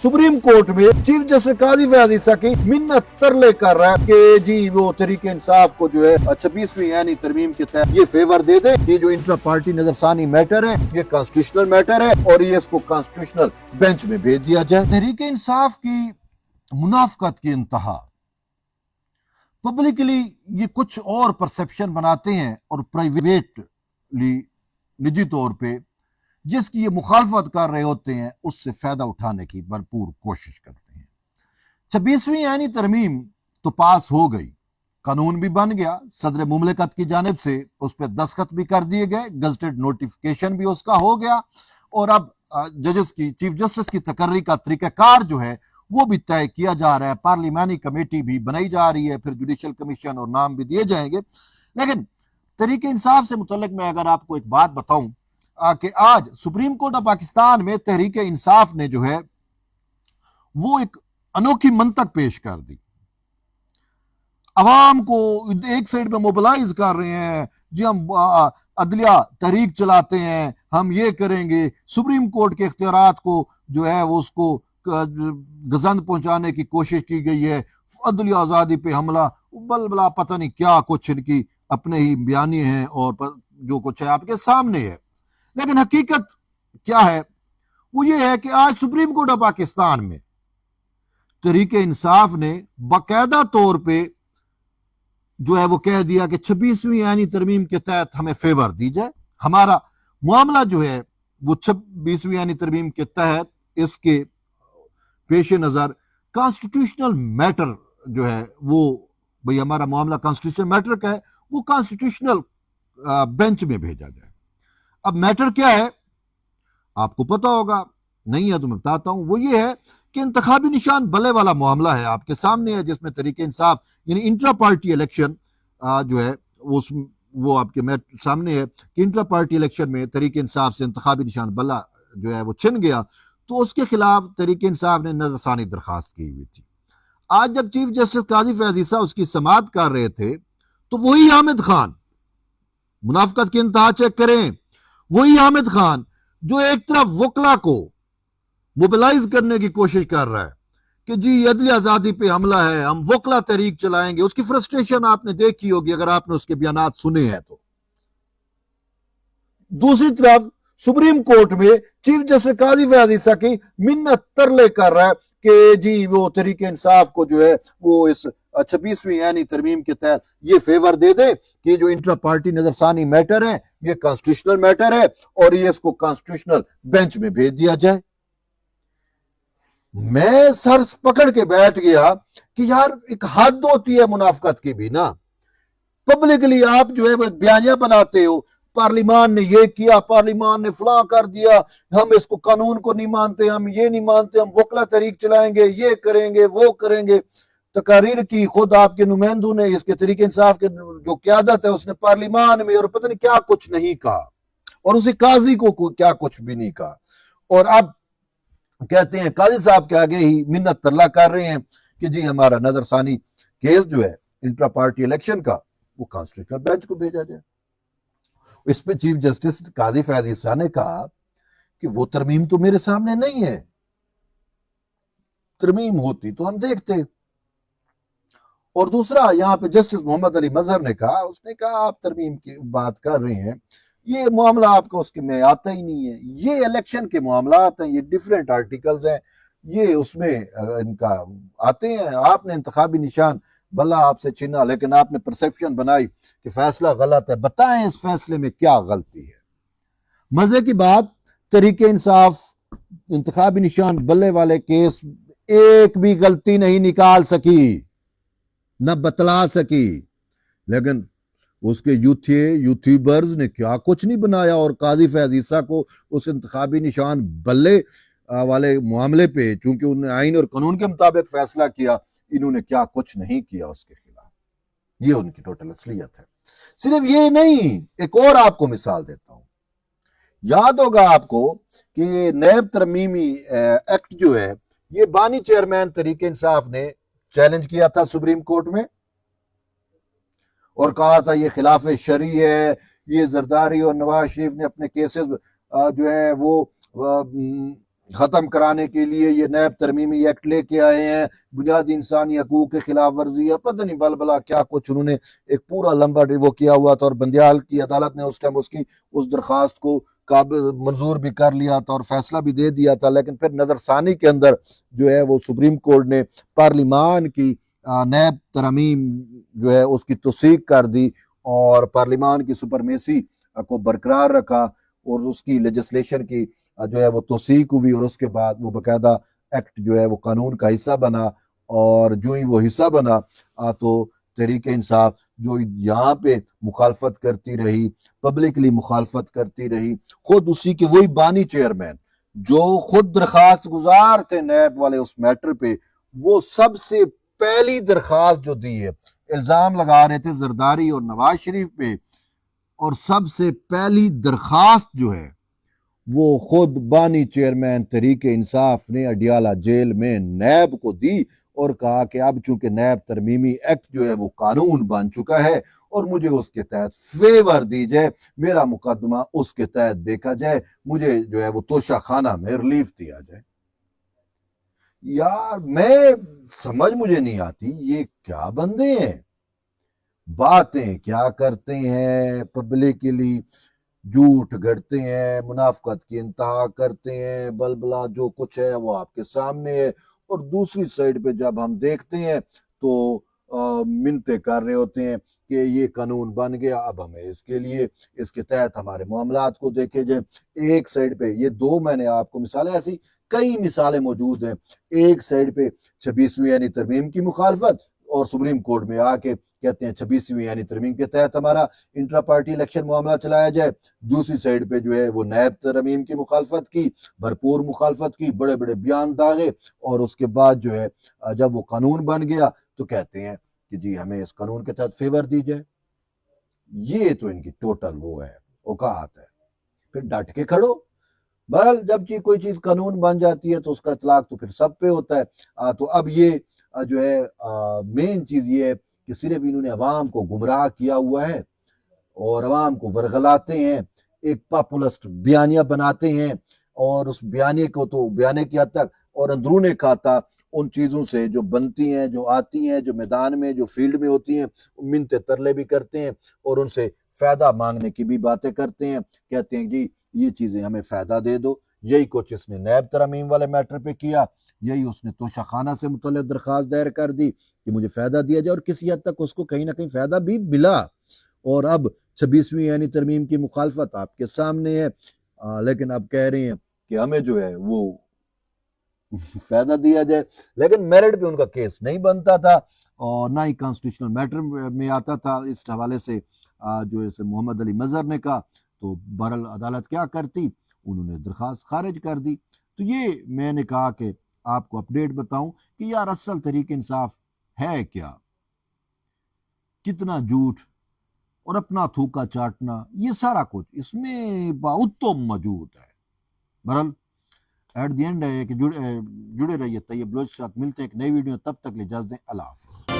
Supreme court में chief justice काजी फयाज ईसा की मिन्नत तरले कर रहा है कि जी वो तहरीक इंसाफ को जो है 26वीं यानी तरमीम के तहत ये फेवर दे दे। ये जो इंट्रा पार्टी नजरसानी मैटर है ये कॉन्स्टिट्यूशनल मैटर है और ये इसको कॉन्स्टिट्यूशनल बेंच में भेज दिया जाए। तहरीक इंसाफ की मुनाफकत की इंतहा, पब्लिकली ये कुछ और परसेप्शन बनाते हैं और प्राइवेटली निजी तौर पे जिसकी ये मुखालफत कर रहे होते हैं उससे फायदा उठाने की भरपूर कोशिश करते हैं। 26वीं यानी तरमीम तो पास हो गई, कानून भी बन गया, सदर मुमलिकत की जानिब से उस पर दस्तखत भी कर दिए गए, गजटेड नोटिफिकेशन भी उसका हो गया और अब जजेस की चीफ जस्टिस की तकर्री का तरीकाकार जो है वो भी तय किया जा रहा है। पार्लिमानी कमेटी भी बनाई जा रही है, फिर जुडिशल कमीशन और नाम भी दिए जाएंगे। लेकिन तहरीक इंसाफ से मुतल्लिक मैं अगर आपको एक बात बताऊं कि आज सुप्रीम कोर्ट ऑफ पाकिस्तान में तहरीक इंसाफ ने जो है वो एक अनोखी मंतक पेश कर दी। अवाम को एक साइड में मोबिलाइज कर रहे हैं, जी हम अदलिया तहरीक चलाते हैं, हम ये करेंगे, सुप्रीम कोर्ट के इख्तियारात को जो है वो उसको गजंद पहुंचाने की कोशिश की गई है, अदलिया आज़ादी पे हमला, बलबला पता नहीं क्या कुछ इनकी अपने ही बयानी हैं और जो कुछ है आपके सामने है। लेकिन हकीकत क्या है वो ये है कि आज सुप्रीम कोर्ट ऑफ पाकिस्तान में तहरीक इंसाफ ने बाकायदा तौर पे जो है वो कह दिया कि 26वीं यानी तरमीम के तहत हमें फेवर दी जाए। हमारा मामला जो है वो 26वीं यानी तरमीम के तहत इसके पेश नजर कॉन्स्टिट्यूशनल मैटर जो है वो भाई हमारा मामला कॉन्स्टिट्यूशनल मैटर का है, वो कॉन्स्टिट्यूशनल बेंच में भेजा जाए। अब मैटर क्या है आपको पता होगा, नहीं है तो मैं बताता हूं। वो ये है कि इंतखाबी निशान बल्ले वाला मामला है आपके सामने है, जिसमें तहरीक इंसाफ यानी इंट्रा पार्टी इलेक्शन जो है वो आपके सामने है कि इंट्रा पार्टी इलेक्शन में तहरीक इंसाफ से इंतखाबी निशान बल्ला जो है वो छिन गया, तो उसके खिलाफ तहरीक इंसाफ ने नजरसानी दरखास्त की हुई थी। आज जब चीफ जस्टिस काजी फयाज ईसा उसकी समाअत कर रहे थे तो वही हामिद खान, मुनाफकत की इंतहा चेक करें, वही हामिद खान जो एक तरफ वकला को मोबिलाइज करने की कोशिश कर रहा है कि जी अदली आजादी पे हमला है, हम वकला तहरीक चलाएंगे, उसकी फ्रस्ट्रेशन आपने देखी होगी अगर आपने उसके बयानात सुने हैं तो। दूसरी तरफ सुप्रीम कोर्ट में चीफ जस्टिस काजी फयाज ईसा की मिन्नत तरले कर रहा है कि जी वो तहरीक इंसाफ को जो है वो इस 26वीं यानी तरमीम के तहत ये फेवर दे दे कि जो इंट्रा पार्टी नजरसानी मैटर है ये कॉन्स्टिट्यूशनल मैटर है और ये इसको कॉन्स्टिट्यूशनल बेंच में भेज दिया जाए। मैं सर पकड़ के बैठ गया कि यार एक हद होती है मुनाफकत की भी ना। पब्लिकली आप जो है वो बयानियां बनाते हो, पार्लिमान ने ये किया, पार्लिमान ने फलां कर दिया, हम इसको कानून को नहीं मानते, हम ये नहीं मानते, हम वकला तहरीक चलाएंगे, ये करेंगे वो करेंगे। तकारीर की खुद आपके नुमाइंदों ने इसके तहरीक इंसाफ के जो क्यादत है उसने पार्लिमान में और पता नहीं क्या कुछ नहीं कहा और उसी काजी को क्या कुछ भी नहीं कहा। और अब कहते हैं काजी साहब के आगे ही मिन्नत तरला कर रहे हैं कि जी हमारा नजरसानी केस जो है इंट्रा पार्टी इलेक्शन का वो कॉन्स्टिट्यूशनल बेंच को भेजा जाए। इस पे चीफ जस्टिस काजी फयाज ईसा ने कहा कि वो तरमीम तो मेरे सामने नहीं है, तरमीम होती तो हम देखते। और दूसरा यहाँ पे जस्टिस मोहम्मद अली मजहर ने कहा, उसने कहा आप तरमीम की बात कर रहे हैं, ये मामला आपका उसके में आता ही नहीं है, ये इलेक्शन के मामला आते हैं, ये डिफरेंट आर्टिकल्स हैं, ये उसमें इनका आते हैं। आपने इंतखाबी निशान भला आपसे छिना लेकिन आपने परसेप्शन बनाई कि फैसला गलत है, बताएं इस फैसले में क्या गलती है। मजे की बात, तहरीक इंसाफ इंतखाबी निशान बल्ले वाले केस एक भी गलती नहीं निकाल सकी, न बतला सकी, लेकिन उसके यूट्यूबर्स ने क्या कुछ नहीं बनाया और काजी फयाज ईसा को उस इंतखाबी निशान बल्ले वाले मामले पे चूंकि उन्होंने आइन और कानून के मुताबिक फैसला किया, इन्होंने क्या कुछ नहीं किया उसके खिलाफ। ये उनकी टोटल असलियत है। सिर्फ ये नहीं, एक और आपको मिसाल देता हूं। याद होगा आपको कि नैब तरमीमी एक्ट जो है ये बानी चेयरमैन तहरीक इंसाफ ने चैलेंज किया था सुप्रीम कोर्ट में और कहा था ये खिलाफ शरी है, ये जरदारी और नवाज शरीफ ने अपने केसेस जो है वो ختم کرانے کے لیے یہ نیب ترمیمی ایکٹ لے کے آئے ہیں، بنیادی انسانی حقوق کے خلاف ورزی ہے، پتہ نہیں بلا کیا کچھ انہوں نے ایک پورا لمبا وہ کیا ہوا تھا، اور بندیال کی عدالت نے اس ٹائم اس درخواست کو منظور بھی کر لیا تھا اور فیصلہ بھی دے دیا تھا، لیکن پھر نظر ثانی کے اندر جو ہے وہ سپریم کورٹ نے پارلیمان کی نیب ترمیم جو ہے اس کی توثیق کر دی اور پارلیمان کی سپرمیسی کو برقرار رکھا، اور اس کی لیجسلیشن کی جو ہے وہ توثیق ہوئی، اور اس کے بعد وہ باقاعدہ ایکٹ جو ہے وہ قانون کا حصہ بنا، اور جو ہی وہ حصہ بنا تو تحریک انصاف جو یہاں پہ مخالفت کرتی رہی، پبلکلی مخالفت کرتی رہی، خود اسی کے وہی بانی چیئرمین جو خود درخواست گزار تھے نیب والے اس میٹر پہ، وہ سب سے پہلی درخواست جو دی ہے، الزام لگا رہے تھے زرداری اور نواز شریف پہ، اور سب سے پہلی درخواست جو ہے وہ خود بانی چیئرمین تحریک انصاف نے اڈیالہ جیل میں نیب کو دی، اور کہا کہ اب چونکہ نیب ترمیمی ایکٹ جو ہے وہ قانون بن چکا ہے اور مجھے اس کے تحت فیور دی جائے، میرا مقدمہ اس کے تحت دیکھا جائے، مجھے جو ہے وہ توشہ خانہ میں ریلیف دیا جائے۔ یار میں سمجھ مجھے نہیں آتی یہ کیا بندے ہیں، باتیں کیا کرتے ہیں، پبلکلی جھوٹ گھڑتے ہیں، منافقت کی انتہا کرتے ہیں، بلبلا جو کچھ ہے وہ آپ کے سامنے ہے، اور دوسری سائڈ پہ جب ہم دیکھتے ہیں تو منتیں کر رہے ہوتے ہیں کہ یہ قانون بن گیا، اب ہمیں اس کے لیے اس کے تحت ہمارے معاملات کو دیکھے جائیں۔ ایک سائڈ پہ یہ دو میں نے آپ کو مثالیں، ایسی کئی مثالیں موجود ہیں، ایک سائڈ پہ 26ویں یعنی ترمیم کی مخالفت، اور سپریم کورٹ میں آ کے کہتے ہیں 26ویں یعنی ترمیم کے تحت ہمارا انٹرا پارٹی الیکشن معاملہ چلایا جائے، دوسری سائڈ پہ جو ہے وہ نیب ترمیم کی مخالفت کی، بھرپور مخالفت کی، بڑے بڑے بیان داغے، اور اس کے بعد جو ہے جب وہ قانون بن گیا تو کہتے ہیں کہ جی ہمیں اس قانون کے تحت فیور دی جائے۔ یہ تو ان کی ٹوٹل وہ ہے اوقات ہے، پھر ڈٹ کے کھڑو۔ بہرحال جب کوئی چیز قانون بن جاتی ہے تو اس کا اطلاق تو پھر سب پہ ہوتا ہے۔ تو اب یہ جو ہے مین چیز یہ ہے کہ صرف انہوں نے عوام کو گمراہ کیا ہوا ہے اور عوام کو ورغلاتے ہیں، ایک پاپولسٹ بیانیہ بناتے ہیں، اور اس بیانیے کو تو بیانے کی حد تک اور اندرون کھاتا ان چیزوں سے جو بنتی ہیں، جو آتی ہیں، جو میدان میں جو فیلڈ میں ہوتی ہیں، منتے ترلے بھی کرتے ہیں اور ان سے فائدہ مانگنے کی بھی باتیں کرتے ہیں، کہتے ہیں جی یہ چیزیں ہمیں فائدہ دے دو۔ یہی کچھ اس نے نیب ترمیم والے میٹر پہ کیا، یہی اس نے توشہ خانہ سے متعلق درخواست دائر کر دی کہ مجھے فائدہ دیا جائے، اور کسی حد تک اس کو کہیں نہ کہیں فائدہ بھی ملا، اور اب 26ویں یعنی ترمیم کی مخالفت آپ کے سامنے ہے، لیکن اب کہہ رہے ہیں کہ ہمیں جو ہے وہ فائدہ دیا جائے، لیکن میرٹ پہ ان کا کیس نہیں بنتا تھا اور نہ ہی کانسٹیٹیوشنل میٹر میں آتا تھا۔ اس حوالے سے جو ہے محمد علی مظہر نے کہا تو بہرحال عدالت کیا کرتی، انہوں نے درخواست خارج کر دی۔ تو یہ میں نے کہا کہ آپ کو اپڈیٹ بتاؤں کہ یار اصل تحریک انصاف ہے کیا، کتنا جھوٹ اور اپنا تھوکا چاٹنا، یہ سارا کچھ اس میں بہت تو موجود ہے۔ بہرحال ایٹ دی اینڈ ہے کہ جڑے رہیے طیب بلوچ کے ساتھ، ملتے ہیں ایک نئی ویڈیو، تب تک لے اجازت دیں، اللہ حافظ۔